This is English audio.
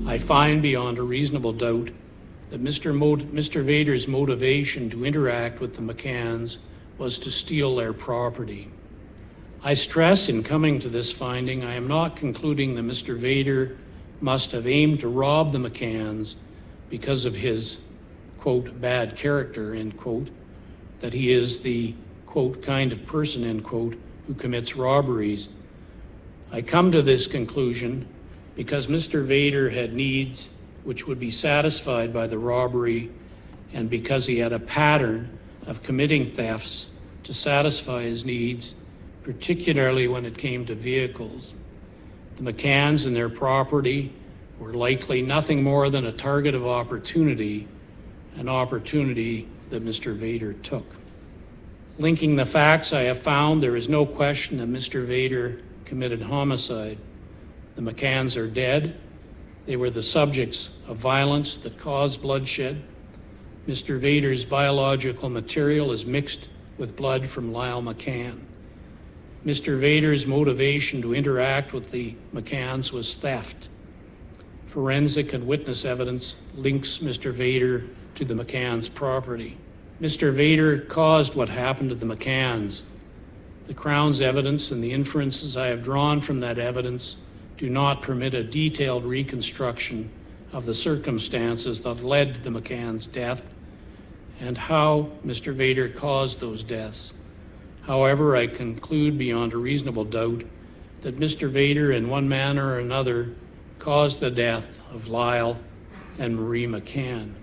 I find beyond a reasonable doubt that Mr. Vader's motivation to interact with the McCanns was to steal their property. I stress in coming to this finding, I am not concluding that Mr. Vader must have aimed to rob the McCanns because of his, quote, bad character, end quote, that he is the, quote, kind of person, end quote, who commits robberies. I come to this conclusion because Mr. Vader had needs which would be satisfied by the robbery, and because he had a pattern of committing thefts to satisfy his needs, particularly when it came to vehicles. The McCanns and their property were likely nothing more than a target of opportunity, an opportunity that Mr. Vader took. Linking the facts I have found, there is no question that Mr. Vader committed homicide. The McCanns are dead. They were the subjects of violence that caused bloodshed. Mr. Vader's biological material is mixed with blood from Lyle McCann. Mr. Vader's motivation to interact with the McCanns was theft. Forensic and witness evidence links Mr. Vader to the McCanns' property. Mr. Vader caused what happened to the McCanns. The Crown's evidence and the inferences I have drawn from that evidence do not permit a detailed reconstruction of the circumstances that led to the McCanns' death and how Mr. Vader caused those deaths. However, I conclude beyond a reasonable doubt that Mr. Vader, in one manner or another, caused the death of Lyle and Marie McCann.